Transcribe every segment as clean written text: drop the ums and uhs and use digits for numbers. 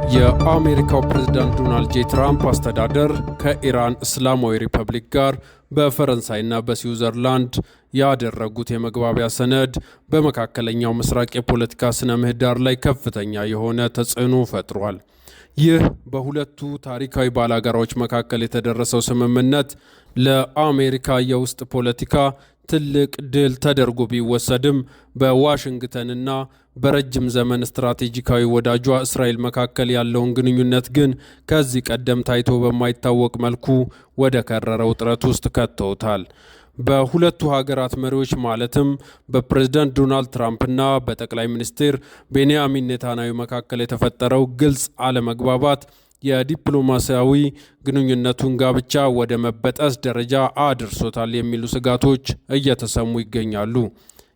የአሜሪካው ፕሬዝዳንት ዶናልድ ጄ ትራምፕ አስተዳደር ከኢራን እስላማዊ ሪፐብሊክ ጋር በፈረንሳይና በስዊዘርላንድ ያደረጉት የመግባቢያ ሰነድ በመካከለኛው ምስራቅ የፖለቲካ ስነ ምህዳር ላይ ከፍተኛ የሆነ ተጽዕኖ ፈጥሯል። ይህ በሁለቱ ታሪካዊ ባላጋራዎች መካከል የተደረሰው ስምምነት ለአሜሪካ የውስጥ ፖለቲካ ትልቅ ድል ተደርጎ ቢወሰድም በዋሽንግተንና በረጅም ዘመን ስትራቴጂካዊ ወዳጇ እስራኤል መካከል ያለውን ግንኙነት ግን ከዚህ ቀደም ታይቶ በማይታወቅ መልኩ ወደ ከረረ ውጥረት ውስጥ ከተውታል። በሁለቱ ሀገራት መሪዎች ማለትም በፕሬዝዳንት ዶናልድ ትራምፕና በጠቅላይ ሚኒስትር ቤንያሚን ኔታንያሁ መካከል የተፈጠረው ግልጽ አለመግባባት የዲፕሎማሲያዊ ግንኙነቱን ጋብቻ ወደ መበጠስ ደረጃ አድርሶታል የሚሉ ስጋቶች እየተሰሙ ይገኛሉ።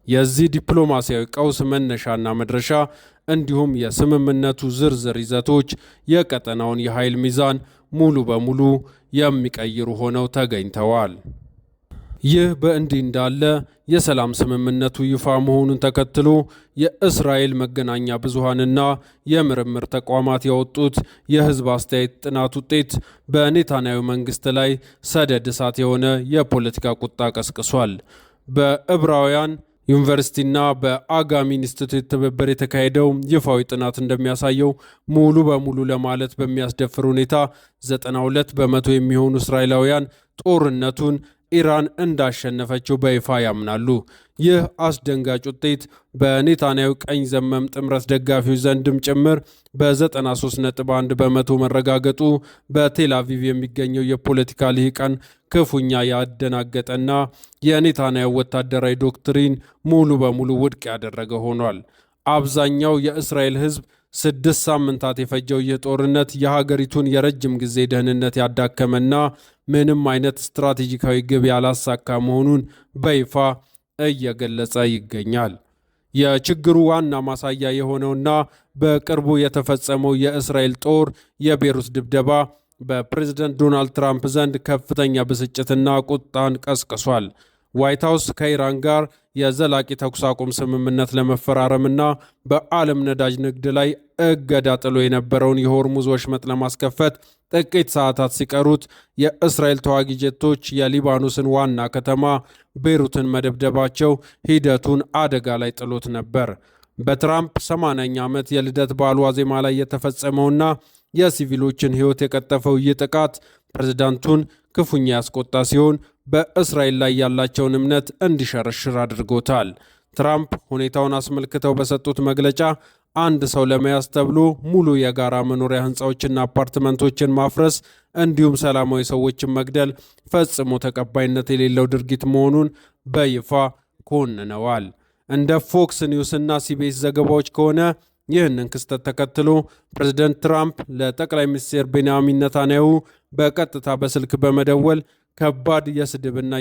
የዚህ ዲፕሎማሲያዊ ቀውስ መነሻና መድረሻ እንዲሁም የስምምነቱ ዝርዝር ይዘቶች የቀጠናውን የኃይል ሚዛን ሙሉ በሙሉ የሚቀይሩ ሆነው ተገኝተዋል። ይህ በእንዲህ እንዳለ የሰላም ስምምነቱ ይፋ መሆኑን ተከትሎ የእስራኤል መገናኛ ብዙሃንና የምርምር ተቋማት ያወጡት የሕዝብ አስተያየት ጥናት ውጤት በኔታንያሁ መንግስት ላይ ሰደድ እሳት የሆነ የፖለቲካ ቁጣ ቀስቅሷል። በዕብራውያን ዩኒቨርሲቲና በአጋሚ ኢንስቲትዩት ትብብር የተካሄደው ይፋዊ ጥናት እንደሚያሳየው ሙሉ በሙሉ ለማለት በሚያስደፍር ሁኔታ 92 በመቶ የሚሆኑ እስራኤላውያን ጦርነቱን ኢራን እንዳሸነፈችው በይፋ ያምናሉ። ይህ አስደንጋጭ ውጤት በኔታንያሁ ቀኝ ዘመም ጥምረት ደጋፊዎች ዘንድም ጭምር በ93.1 በመቶ መረጋገጡ በቴል አቪቭ የሚገኘው የፖለቲካ ልሂቃን ክፉኛ ያደናገጠና የኔታንያሁ ወታደራዊ ዶክትሪን ሙሉ በሙሉ ውድቅ ያደረገ ሆኗል። አብዛኛው የእስራኤል ሕዝብ 6 ሳምንታት የፈጀው ይህ ጦርነት የሀገሪቱን የረጅም ጊዜ ደህንነት ያዳከመና ምንም አይነት ስትራቴጂካዊ ግብ ያላሳካ መሆኑን በይፋ እየገለጸ ይገኛል። የችግሩ ዋና ማሳያ የሆነውና በቅርቡ የተፈጸመው የእስራኤል ጦር የቤሩት ድብደባ በፕሬዝዳንት ዶናልድ ትራምፕ ዘንድ ከፍተኛ ብስጭትና ቁጣን ቀስቅሷል። ዋይት ሃውስ ከኢራን ጋር የዘላቂ ተኩስ አቁም ስምምነት ለመፈራረምና በዓለም ነዳጅ ንግድ ላይ እገዳ ጥሎ የነበረውን የሆርሙዝ ወሽመጥ ለማስከፈት ጥቂት ሰዓታት ሲቀሩት የእስራኤል ተዋጊ ጄቶች የሊባኖስን ዋና ከተማ ቤሩትን መደብደባቸው ሂደቱን አደጋ ላይ ጥሎት ነበር። በትራምፕ 80ኛ ዓመት የልደት በዓል ዋዜማ ላይ የተፈጸመውና የሲቪሎችን ሕይወት የቀጠፈው ይህ ጥቃት ፕሬዝዳንቱን ክፉኛ ያስቆጣ ሲሆን በእስራኤል ላይ ያላቸውን እምነት እንዲሸረሽር አድርጎታል። ትራምፕ ሁኔታውን አስመልክተው በሰጡት መግለጫ አንድ ሰው ለመያዝ ተብሎ ሙሉ የጋራ መኖሪያ ሕንፃዎችና አፓርትመንቶችን ማፍረስ እንዲሁም ሰላማዊ ሰዎችን መግደል ፈጽሞ ተቀባይነት የሌለው ድርጊት መሆኑን በይፋ ኮንነዋል። እንደ ፎክስ ኒውስና ሲቢኤስ ዘገባዎች ከሆነ ይህንን ክስተት ተከትሎ ፕሬዝዳንት ትራምፕ ለጠቅላይ ሚኒስትር ቤንያሚን ኔታንያሁ በቀጥታ በስልክ በመደወል ከባድ የስድብና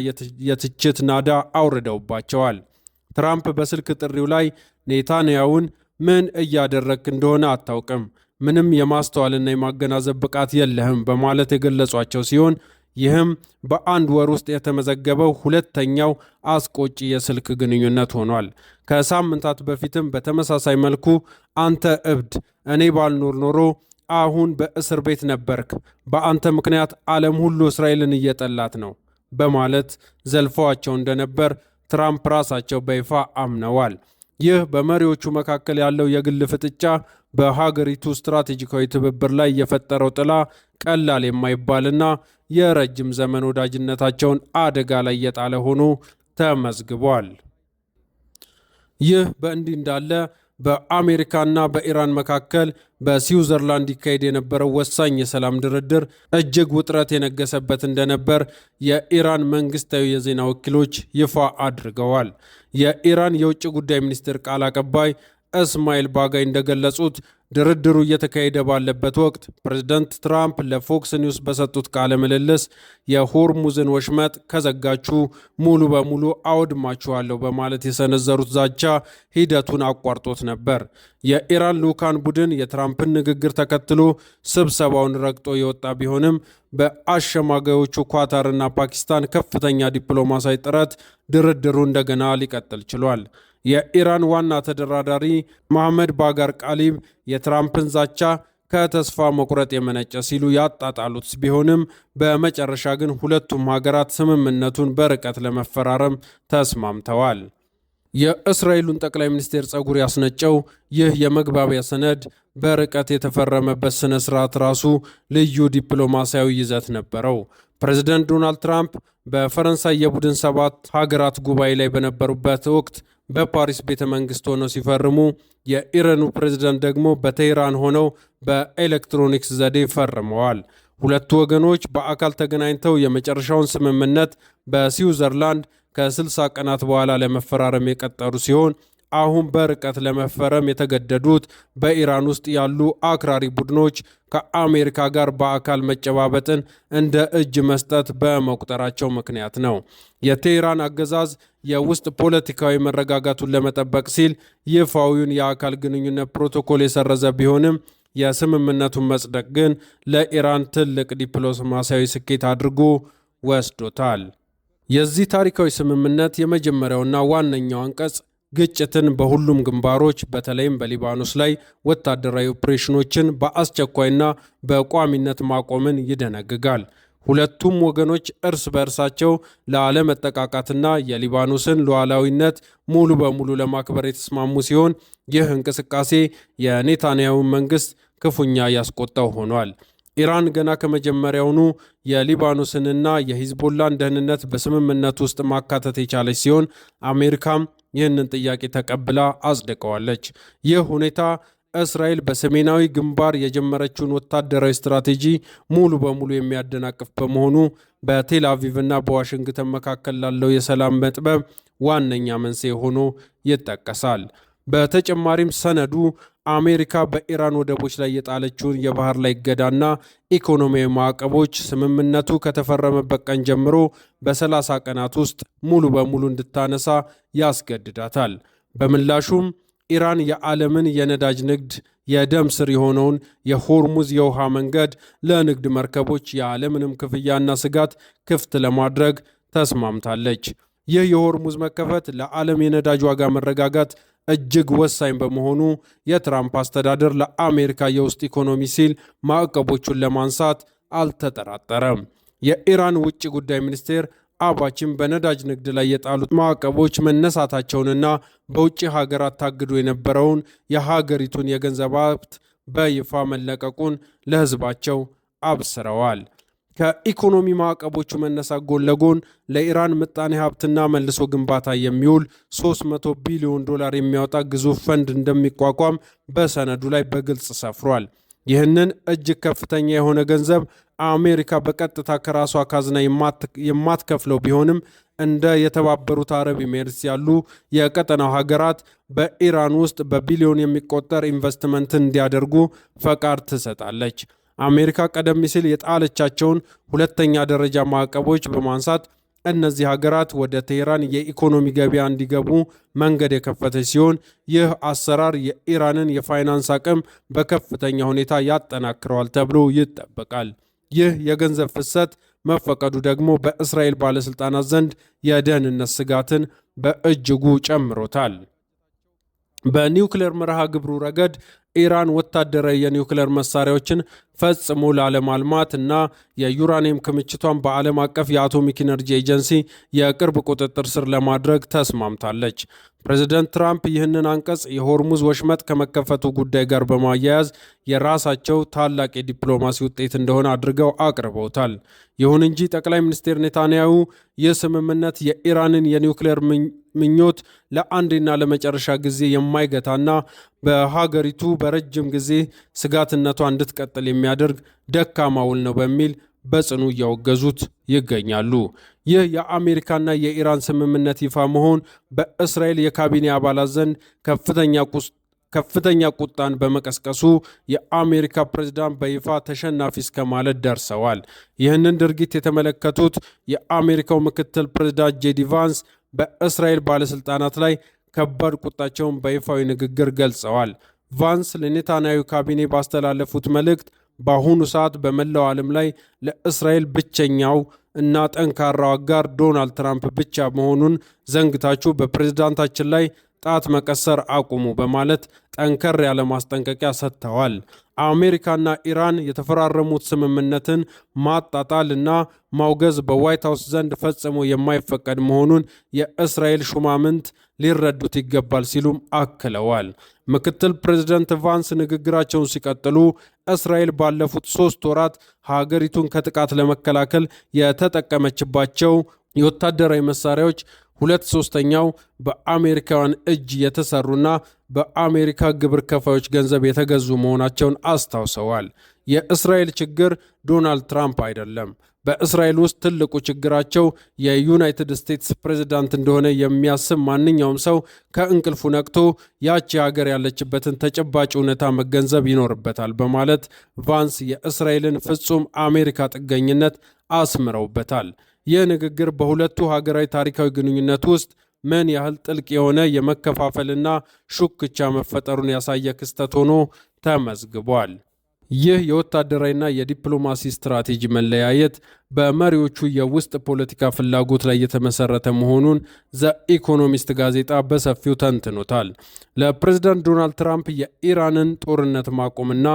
የትችት ናዳ አውርደውባቸዋል። ትራምፕ በስልክ ጥሪው ላይ ኔታንያሁን ምን እያደረግክ እንደሆነ አታውቅም፣ ምንም የማስተዋልና የማገናዘብ ብቃት የለህም በማለት የገለጿቸው ሲሆን ይህም በአንድ ወር ውስጥ የተመዘገበው ሁለተኛው አስቆጪ የስልክ ግንኙነት ሆኗል። ከሳምንታት በፊትም በተመሳሳይ መልኩ አንተ እብድ፣ እኔ ባልኖር ኖሮ አሁን በእስር ቤት ነበርክ፣ በአንተ ምክንያት ዓለም ሁሉ እስራኤልን እየጠላት ነው በማለት ዘልፈዋቸው እንደነበር ትራምፕ ራሳቸው በይፋ አምነዋል። ይህ በመሪዎቹ መካከል ያለው የግል ፍጥጫ በሀገሪቱ ስትራቴጂካዊ ትብብር ላይ የፈጠረው ጥላ ቀላል የማይባልና የረጅም ዘመን ወዳጅነታቸውን አደጋ ላይ የጣለ ሆኖ ተመዝግቧል። ይህ በእንዲህ እንዳለ በአሜሪካና በኢራን መካከል በስዊዘርላንድ ይካሄድ የነበረው ወሳኝ የሰላም ድርድር እጅግ ውጥረት የነገሰበት እንደነበር የኢራን መንግስታዊ የዜና ወኪሎች ይፋ አድርገዋል። የኢራን የውጭ ጉዳይ ሚኒስትር ቃል አቀባይ እስማኤል ባጋይ እንደገለጹት ድርድሩ እየተካሄደ ባለበት ወቅት ፕሬዝዳንት ትራምፕ ለፎክስ ኒውስ በሰጡት ቃለ ምልልስ የሆርሙዝን ወሽመጥ ከዘጋችሁ ሙሉ በሙሉ አወድማችኋለሁ በማለት የሰነዘሩት ዛቻ ሂደቱን አቋርጦት ነበር። የኢራን ልዑካን ቡድን የትራምፕን ንግግር ተከትሎ ስብሰባውን ረግጦ የወጣ ቢሆንም በአሸማጋዮቹ ኳታርና ፓኪስታን ከፍተኛ ዲፕሎማሲያዊ ጥረት ድርድሩ እንደገና ሊቀጥል ችሏል። የኢራን ዋና ተደራዳሪ መሐመድ ባጋር ቃሊብ የትራምፕን ዛቻ ከተስፋ መቁረጥ የመነጨ ሲሉ ያጣጣሉት ቢሆንም በመጨረሻ ግን ሁለቱም ሀገራት ስምምነቱን በርቀት ለመፈራረም ተስማምተዋል። የእስራኤሉን ጠቅላይ ሚኒስቴር ጸጉር ያስነጨው ይህ የመግባቢያ ሰነድ በርቀት የተፈረመበት ስነ ስርዓት ራሱ ልዩ ዲፕሎማሲያዊ ይዘት ነበረው። ፕሬዝደንት ዶናልድ ትራምፕ በፈረንሳይ የቡድን 7 ሀገራት ጉባኤ ላይ በነበሩበት ወቅት በፓሪስ ቤተ መንግስት ሆነው ሲፈርሙ፣ የኢራኑ ፕሬዝደንት ደግሞ በቴህራን ሆነው በኤሌክትሮኒክስ ዘዴ ፈርመዋል። ሁለቱ ወገኖች በአካል ተገናኝተው የመጨረሻውን ስምምነት በስዊዘርላንድ ከ60 ቀናት በኋላ ለመፈራረም የቀጠሩ ሲሆን አሁን በርቀት ለመፈረም የተገደዱት በኢራን ውስጥ ያሉ አክራሪ ቡድኖች ከአሜሪካ ጋር በአካል መጨባበጥን እንደ እጅ መስጠት በመቁጠራቸው ምክንያት ነው። የቴህራን አገዛዝ የውስጥ ፖለቲካዊ መረጋጋቱን ለመጠበቅ ሲል ይፋዊውን የአካል ግንኙነት ፕሮቶኮል የሰረዘ ቢሆንም የስምምነቱን መጽደቅ ግን ለኢራን ትልቅ ዲፕሎማሲያዊ ስኬት አድርጎ ወስዶታል። የዚህ ታሪካዊ ስምምነት የመጀመሪያውና ዋነኛው አንቀጽ ግጭትን በሁሉም ግንባሮች በተለይም በሊባኖስ ላይ ወታደራዊ ኦፕሬሽኖችን በአስቸኳይና በቋሚነት ማቆምን ይደነግጋል። ሁለቱም ወገኖች እርስ በእርሳቸው ለአለመጠቃቃትና የሊባኖስን ሉዓላዊነት ሙሉ በሙሉ ለማክበር የተስማሙ ሲሆን ይህ እንቅስቃሴ የኔታንያሁ መንግስት ክፉኛ ያስቆጣው ሆኗል። ኢራን ገና ከመጀመሪያውኑ የሊባኖስንና የሂዝቦላን ደህንነት በስምምነት ውስጥ ማካተት የቻለች ሲሆን አሜሪካም ይህንን ጥያቄ ተቀብላ አጽድቀዋለች። ይህ ሁኔታ እስራኤል በሰሜናዊ ግንባር የጀመረችውን ወታደራዊ ስትራቴጂ ሙሉ በሙሉ የሚያደናቅፍ በመሆኑ በቴል አቪቭና በዋሽንግተን መካከል ላለው የሰላም መጥበብ ዋነኛ መንስኤ ሆኖ ይጠቀሳል። በተጨማሪም ሰነዱ አሜሪካ በኢራን ወደቦች ላይ የጣለችውን የባህር ላይ እገዳና ኢኮኖሚያዊ ማዕቀቦች ስምምነቱ ከተፈረመበት ቀን ጀምሮ በ30 ቀናት ውስጥ ሙሉ በሙሉ እንድታነሳ ያስገድዳታል። በምላሹም ኢራን የዓለምን የነዳጅ ንግድ የደም ስር የሆነውን የሆርሙዝ የውሃ መንገድ ለንግድ መርከቦች ያለምንም ክፍያና ስጋት ክፍት ለማድረግ ተስማምታለች። ይህ የሆርሙዝ መከፈት ለዓለም የነዳጅ ዋጋ መረጋጋት እጅግ ወሳኝ በመሆኑ የትራምፕ አስተዳደር ለአሜሪካ የውስጥ ኢኮኖሚ ሲል ማዕቀቦቹን ለማንሳት አልተጠራጠረም። የኢራን ውጭ ጉዳይ ሚኒስቴር አባችም በነዳጅ ንግድ ላይ የጣሉት ማዕቀቦች መነሳታቸውንና በውጭ ሀገራት ታግዶ የነበረውን የሀገሪቱን የገንዘብ ሀብት በይፋ መለቀቁን ለሕዝባቸው አብስረዋል። ከኢኮኖሚ ማዕቀቦቹ መነሳት ጎን ለጎን ለኢራን ምጣኔ ሀብትና መልሶ ግንባታ የሚውል $300 ቢሊዮን የሚያወጣ ግዙፍ ፈንድ እንደሚቋቋም በሰነዱ ላይ በግልጽ ሰፍሯል። ይህንን እጅግ ከፍተኛ የሆነ ገንዘብ አሜሪካ በቀጥታ ከራሷ ካዝና የማትከፍለው ቢሆንም እንደ የተባበሩት አረብ ኤሚሬትስ ያሉ የቀጠናው ሀገራት በኢራን ውስጥ በቢሊዮን የሚቆጠር ኢንቨስትመንትን እንዲያደርጉ ፈቃድ ትሰጣለች። አሜሪካ ቀደም ሲል የጣለቻቸውን ሁለተኛ ደረጃ ማዕቀቦች በማንሳት እነዚህ ሀገራት ወደ ቴህራን የኢኮኖሚ ገበያ እንዲገቡ መንገድ የከፈተች ሲሆን ይህ አሰራር የኢራንን የፋይናንስ አቅም በከፍተኛ ሁኔታ ያጠናክረዋል ተብሎ ይጠበቃል። ይህ የገንዘብ ፍሰት መፈቀዱ ደግሞ በእስራኤል ባለስልጣናት ዘንድ የደህንነት ስጋትን በእጅጉ ጨምሮታል። በኒውክሌር መርሃ ግብሩ ረገድ ኢራን ወታደራዊ የኒውክሌር መሳሪያዎችን ፈጽሞ ላለማልማት እና የዩራኒየም ክምችቷን በዓለም አቀፍ የአቶሚክ ኢነርጂ ኤጀንሲ የቅርብ ቁጥጥር ስር ለማድረግ ተስማምታለች። ፕሬዚደንት ትራምፕ ይህንን አንቀጽ የሆርሙዝ ወሽመጥ ከመከፈቱ ጉዳይ ጋር በማያያዝ የራሳቸው ታላቅ የዲፕሎማሲ ውጤት እንደሆነ አድርገው አቅርበውታል። ይሁን እንጂ ጠቅላይ ሚኒስትር ኔታንያሁ ይህ ስምምነት የኢራንን የኒውክሌር ምኞት ለአንዴና ለመጨረሻ ጊዜ የማይገታና በሀገሪቱ በረጅም ጊዜ ስጋትነቷ እንድትቀጥል የሚያደርግ ደካማ ውል ነው በሚል በጽኑ እያወገዙት ይገኛሉ። ይህ የአሜሪካና የኢራን ስምምነት ይፋ መሆን በእስራኤል የካቢኔ አባላት ዘንድ ከፍተኛ ቁጣን በመቀስቀሱ የአሜሪካ ፕሬዝዳንት በይፋ ተሸናፊ እስከ ማለት ደርሰዋል። ይህንን ድርጊት የተመለከቱት የአሜሪካው ምክትል ፕሬዝዳንት ጄዲ ቫንስ በእስራኤል ባለስልጣናት ላይ ከባድ ቁጣቸውን በይፋዊ ንግግር ገልጸዋል። ቫንስ ለኔታንያሁ ካቢኔ ባስተላለፉት መልእክት በአሁኑ ሰዓት በመላው ዓለም ላይ ለእስራኤል ብቸኛው እና ጠንካራው አጋር ዶናልድ ትራምፕ ብቻ መሆኑን ዘንግታችሁ በፕሬዝዳንታችን ላይ ጣት መቀሰር አቁሙ በማለት ጠንከር ያለ ማስጠንቀቂያ ሰጥተዋል። አሜሪካና ኢራን የተፈራረሙት ስምምነትን ማጣጣል እና ማውገዝ በዋይት ሃውስ ዘንድ ፈጽሞ የማይፈቀድ መሆኑን የእስራኤል ሹማምንት ሊረዱት ይገባል ሲሉም አክለዋል። ምክትል ፕሬዝደንት ቫንስ ንግግራቸውን ሲቀጥሉ እስራኤል ባለፉት 3 ወራት ሀገሪቱን ከጥቃት ለመከላከል የተጠቀመችባቸው የወታደራዊ መሳሪያዎች 2/3ኛው በአሜሪካውያን እጅ የተሰሩና በአሜሪካ ግብር ከፋዮች ገንዘብ የተገዙ መሆናቸውን አስታውሰዋል። የእስራኤል ችግር ዶናልድ ትራምፕ አይደለም። በእስራኤል ውስጥ ትልቁ ችግራቸው የዩናይትድ ስቴትስ ፕሬዝዳንት እንደሆነ የሚያስብ ማንኛውም ሰው ከእንቅልፉ ነቅቶ ያቺ ሀገር ያለችበትን ተጨባጭ እውነታ መገንዘብ ይኖርበታል በማለት ቫንስ የእስራኤልን ፍጹም አሜሪካ ጥገኝነት አስምረውበታል። ይህ ንግግር በሁለቱ ሀገራዊ ታሪካዊ ግንኙነት ውስጥ ምን ያህል ጥልቅ የሆነ የመከፋፈልና ሹክቻ መፈጠሩን ያሳየ ክስተት ሆኖ ተመዝግቧል። ይህ የወታደራዊና የዲፕሎማሲ ስትራቴጂ መለያየት በመሪዎቹ የውስጥ ፖለቲካ ፍላጎት ላይ የተመሰረተ መሆኑን ዘ ኢኮኖሚስት ጋዜጣ በሰፊው ተንትኖታል። ለፕሬዝዳንት ዶናልድ ትራምፕ የኢራንን ጦርነት ማቆምና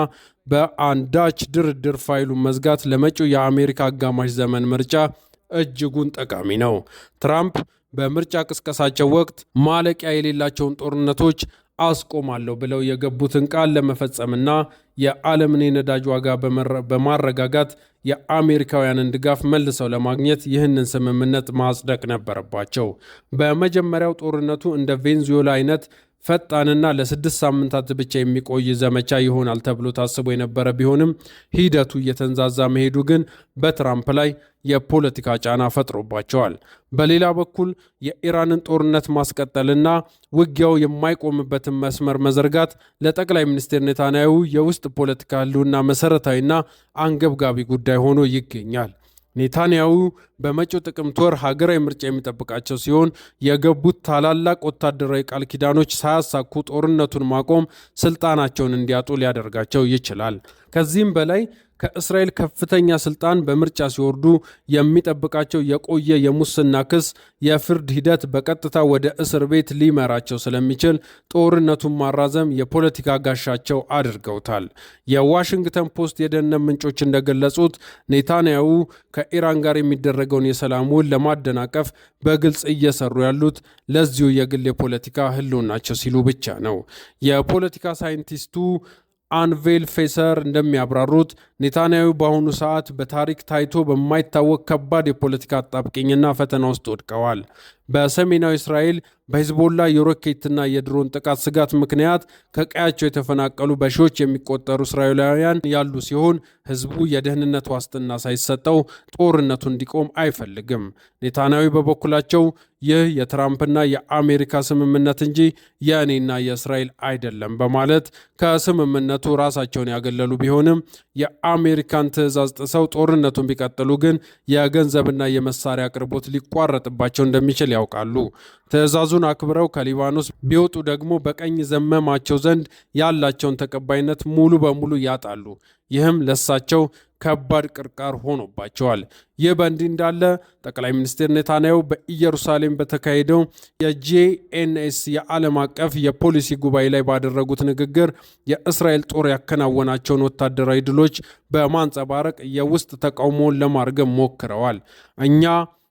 በአንዳች ድርድር ፋይሉን መዝጋት ለመጪው የአሜሪካ አጋማሽ ዘመን ምርጫ እጅጉን ጠቃሚ ነው። ትራምፕ በምርጫ ቅስቀሳቸው ወቅት ማለቂያ የሌላቸውን ጦርነቶች አስቆማለሁ ብለው የገቡትን ቃል ለመፈጸምና የዓለምን የነዳጅ ዋጋ በማረጋጋት የአሜሪካውያንን ድጋፍ መልሰው ለማግኘት ይህንን ስምምነት ማጽደቅ ነበረባቸው። በመጀመሪያው ጦርነቱ እንደ ቬንዙዌላ አይነት ፈጣንና ለ6 ሳምንታት ብቻ የሚቆይ ዘመቻ ይሆናል ተብሎ ታስቦ የነበረ ቢሆንም ሂደቱ እየተንዛዛ መሄዱ ግን በትራምፕ ላይ የፖለቲካ ጫና ፈጥሮባቸዋል። በሌላ በኩል የኢራንን ጦርነት ማስቀጠልና ውጊያው የማይቆምበትን መስመር መዘርጋት ለጠቅላይ ሚኒስትር ኔታንያሁ የውስጥ ፖለቲካ ህልውና መሰረታዊና አንገብጋቢ ጉዳይ ሆኖ ይገኛል። ኔታንያሁ በመጪው ጥቅምት ወር ሀገራዊ ምርጫ የሚጠብቃቸው ሲሆን የገቡት ታላላቅ ወታደራዊ ቃል ኪዳኖች ሳያሳኩ ጦርነቱን ማቆም ስልጣናቸውን እንዲያጡ ሊያደርጋቸው ይችላል። ከዚህም በላይ ከእስራኤል ከፍተኛ ስልጣን በምርጫ ሲወርዱ የሚጠብቃቸው የቆየ የሙስና ክስ የፍርድ ሂደት በቀጥታ ወደ እስር ቤት ሊመራቸው ስለሚችል ጦርነቱን ማራዘም የፖለቲካ ጋሻቸው አድርገውታል። የዋሽንግተን ፖስት የደህንነት ምንጮች እንደገለጹት ኔታንያሁ ከኢራን ጋር የሚደረገውን የሰላም ውል ለማደናቀፍ በግልጽ እየሰሩ ያሉት ለዚሁ የግል የፖለቲካ ህልውናቸው ሲሉ ብቻ ነው። የፖለቲካ ሳይንቲስቱ አንቬል ፌሰር እንደሚያብራሩት ኔታንያሁ በአሁኑ ሰዓት በታሪክ ታይቶ በማይታወቅ ከባድ የፖለቲካ አጣብቂኝና ፈተና ውስጥ ወድቀዋል። በሰሜናዊ እስራኤል በሂዝቦላ የሮኬትና የድሮን ጥቃት ስጋት ምክንያት ከቀያቸው የተፈናቀሉ በሺዎች የሚቆጠሩ እስራኤላውያን ያሉ ሲሆን ህዝቡ የደህንነት ዋስትና ሳይሰጠው ጦርነቱ እንዲቆም አይፈልግም። ኔታንያሁ በበኩላቸው ይህ የትራምፕና የአሜሪካ ስምምነት እንጂ የእኔና የእስራኤል አይደለም በማለት ከስምምነቱ ራሳቸውን ያገለሉ ቢሆንም የአሜሪካን ትዕዛዝ ጥሰው ጦርነቱን ቢቀጥሉ ግን የገንዘብና የመሳሪያ አቅርቦት ሊቋረጥባቸው እንደሚችል ያውቃሉ። ትዕዛዙን አክብረው ከሊባኖስ ቢወጡ ደግሞ በቀኝ ዘመማቸው ዘንድ ያላቸውን ተቀባይነት ሙሉ በሙሉ ያጣሉ። ይህም ለሳቸው ከባድ ቅርቃር ሆኖባቸዋል። ይህ በእንዲህ እንዳለ ጠቅላይ ሚኒስትር ኔታንያሁ በኢየሩሳሌም በተካሄደው የጄኤንኤስ የዓለም አቀፍ የፖሊሲ ጉባኤ ላይ ባደረጉት ንግግር የእስራኤል ጦር ያከናወናቸውን ወታደራዊ ድሎች በማንጸባረቅ የውስጥ ተቃውሞውን ለማርገብ ሞክረዋል። እኛ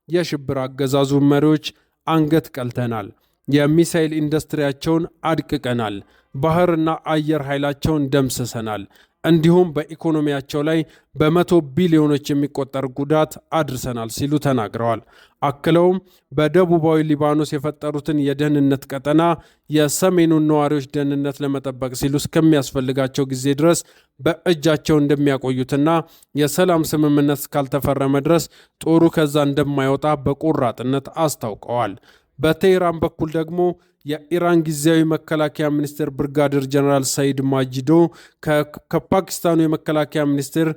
የሽብር አገዛዙ መሪዎች አንገት ቀልተናል፣ የሚሳኤል ኢንዱስትሪያቸውን አድቅቀናል፣ ባህርና አየር ኃይላቸውን ደምስሰናል፣ እንዲሁም በኢኮኖሚያቸው ላይ በ100 ቢሊዮኖች የሚቆጠር ጉዳት አድርሰናል ሲሉ ተናግረዋል። አክለውም በደቡባዊ ሊባኖስ የፈጠሩትን የደህንነት ቀጠና የሰሜኑን ነዋሪዎች ደህንነት ለመጠበቅ ሲሉ እስከሚያስፈልጋቸው ጊዜ ድረስ በእጃቸው እንደሚያቆዩትና የሰላም ስምምነት እስካልተፈረመ ድረስ ጦሩ ከዛ እንደማይወጣ በቆራጥነት አስታውቀዋል። በቴህራን በኩል ደግሞ የኢራን ጊዜያዊ መከላከያ ሚኒስትር ብርጋዴር ጀነራል ሰይድ ማጂዶ ከፓኪስታኑ የመከላከያ ሚኒስትር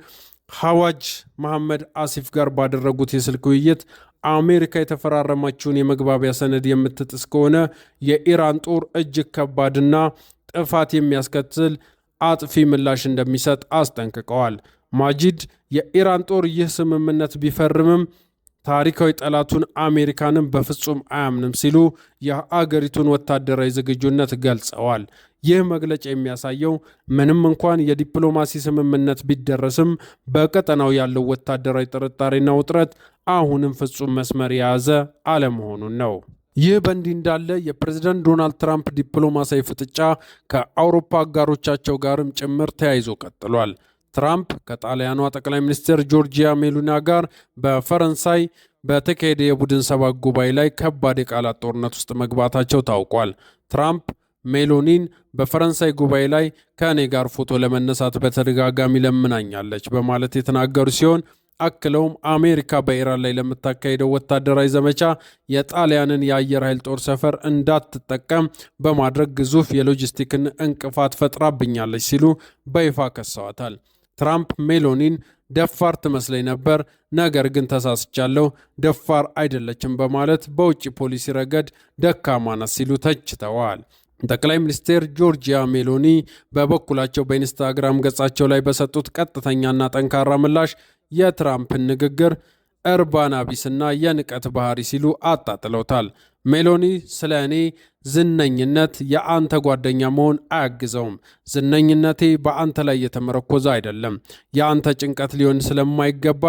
ሐዋጅ መሐመድ አሲፍ ጋር ባደረጉት የስልክ ውይይት አሜሪካ የተፈራረመችውን የመግባቢያ ሰነድ የምትጥስ ከሆነ የኢራን ጦር እጅግ ከባድና ጥፋት የሚያስከትል አጥፊ ምላሽ እንደሚሰጥ አስጠንቅቀዋል። ማጂድ የኢራን ጦር ይህ ስምምነት ቢፈርምም ታሪካዊ ጠላቱን አሜሪካንን በፍጹም አያምንም ሲሉ የአገሪቱን ወታደራዊ ዝግጁነት ገልጸዋል። ይህ መግለጫ የሚያሳየው ምንም እንኳን የዲፕሎማሲ ስምምነት ቢደረስም በቀጠናው ያለው ወታደራዊ ጥርጣሬና ውጥረት አሁንም ፍጹም መስመር የያዘ አለመሆኑን ነው። ይህ በእንዲህ እንዳለ የፕሬዝዳንት ዶናልድ ትራምፕ ዲፕሎማሲያዊ ፍጥጫ ከአውሮፓ አጋሮቻቸው ጋርም ጭምር ተያይዞ ቀጥሏል። ትራምፕ ከጣሊያኗ ጠቅላይ ሚኒስትር ጆርጂያ ሜሎኒ ጋር በፈረንሳይ በተካሄደ የቡድን ሰባት ጉባኤ ላይ ከባድ የቃላት ጦርነት ውስጥ መግባታቸው ታውቋል። ትራምፕ ሜሎኒን በፈረንሳይ ጉባኤ ላይ ከእኔ ጋር ፎቶ ለመነሳት በተደጋጋሚ ለምናኛለች በማለት የተናገሩ ሲሆን አክለውም አሜሪካ በኢራን ላይ ለምታካሄደው ወታደራዊ ዘመቻ የጣሊያንን የአየር ኃይል ጦር ሰፈር እንዳትጠቀም በማድረግ ግዙፍ የሎጂስቲክን እንቅፋት ፈጥራብኛለች ሲሉ በይፋ ከሰዋታል። ትራምፕ ሜሎኒን ደፋር ትመስለኝ ነበር፣ ነገር ግን ተሳስቻለሁ፣ ደፋር አይደለችም በማለት በውጭ ፖሊሲ ረገድ ደካማ ናት ሲሉ ተችተዋል። ጠቅላይ ሚኒስትር ጆርጂያ ሜሎኒ በበኩላቸው በኢንስታግራም ገጻቸው ላይ በሰጡት ቀጥተኛና ጠንካራ ምላሽ የትራምፕን ንግግር እርባና ቢስና የንቀት ባህሪ ሲሉ አጣጥለውታል። ሜሎኒ ስለ እኔ ዝነኝነት የአንተ ጓደኛ መሆን አያግዘውም። ዝነኝነቴ በአንተ ላይ የተመረኮዘ አይደለም። የአንተ ጭንቀት ሊሆን ስለማይገባ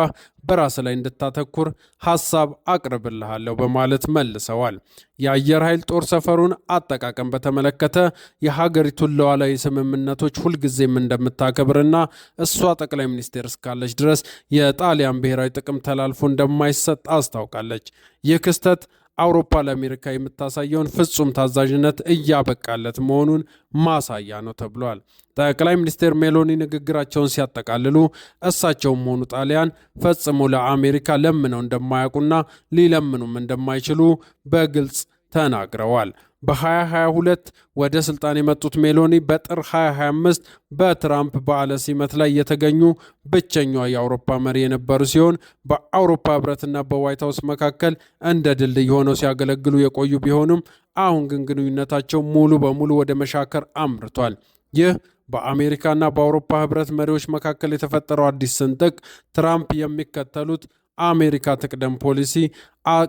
በራስ ላይ እንድታተኩር ሐሳብ አቅርብልሃለሁ በማለት መልሰዋል። የአየር ኃይል ጦር ሰፈሩን አጠቃቀም በተመለከተ የሀገሪቱን ሉዓላዊ ስምምነቶች ሁልጊዜም እንደምታከብርና እሷ ጠቅላይ ሚኒስቴር እስካለች ድረስ የጣሊያን ብሔራዊ ጥቅም ተላልፎ እንደማይሰጥ አስታውቃለች። ይህ ክስተት አውሮፓ ለአሜሪካ የምታሳየውን ፍጹም ታዛዥነት እያበቃለት መሆኑን ማሳያ ነው ተብሏል። ጠቅላይ ሚኒስትር ሜሎኒ ንግግራቸውን ሲያጠቃልሉ እሳቸውም ሆኑ ጣሊያን ፈጽሞ ለአሜሪካ ለምነው እንደማያውቁና ሊለምኑም እንደማይችሉ በግልጽ ተናግረዋል። በ2022 ወደ ስልጣን የመጡት ሜሎኒ በጥር 2025 በትራምፕ በዓለ ሲመት ላይ የተገኙ ብቸኛዋ የአውሮፓ መሪ የነበሩ ሲሆን በአውሮፓ ህብረትና በዋይት ሀውስ መካከል እንደ ድልድይ ሆነው ሲያገለግሉ የቆዩ ቢሆንም አሁን ግን ግንኙነታቸው ሙሉ በሙሉ ወደ መሻከር አምርቷል። ይህ በአሜሪካና በአውሮፓ ህብረት መሪዎች መካከል የተፈጠረው አዲስ ስንጥቅ ትራምፕ የሚከተሉት አሜሪካ ትቅደም ፖሊሲ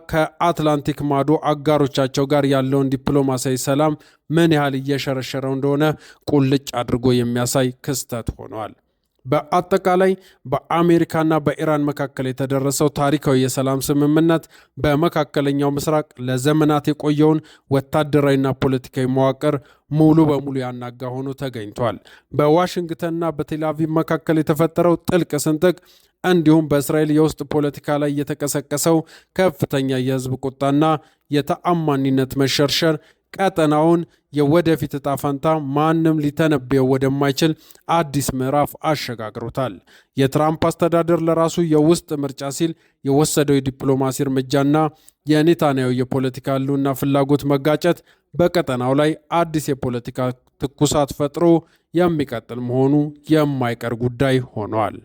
ከአትላንቲክ ማዶ አጋሮቻቸው ጋር ያለውን ዲፕሎማሲያዊ ሰላም ምን ያህል እየሸረሸረው እንደሆነ ቁልጭ አድርጎ የሚያሳይ ክስተት ሆኗል። በአጠቃላይ በአሜሪካና በኢራን መካከል የተደረሰው ታሪካዊ የሰላም ስምምነት በመካከለኛው ምስራቅ ለዘመናት የቆየውን ወታደራዊና ፖለቲካዊ መዋቅር ሙሉ በሙሉ ያናጋ ሆኖ ተገኝቷል። በዋሽንግተንና በቴልአቪቭ መካከል የተፈጠረው ጥልቅ ስንጥቅ እንዲሁም በእስራኤል የውስጥ ፖለቲካ ላይ የተቀሰቀሰው ከፍተኛ የህዝብ ቁጣና የተአማኒነት መሸርሸር ቀጠናውን የወደፊት ዕጣ ፈንታ ማንም ሊተነበየው ወደማይችል አዲስ ምዕራፍ አሸጋግሮታል። የትራምፕ አስተዳደር ለራሱ የውስጥ ምርጫ ሲል የወሰደው የዲፕሎማሲ እርምጃና የኔታንያሁ የፖለቲካ ህልውና ፍላጎት መጋጨት በቀጠናው ላይ አዲስ የፖለቲካ ትኩሳት ፈጥሮ የሚቀጥል መሆኑ የማይቀር ጉዳይ ሆኗል።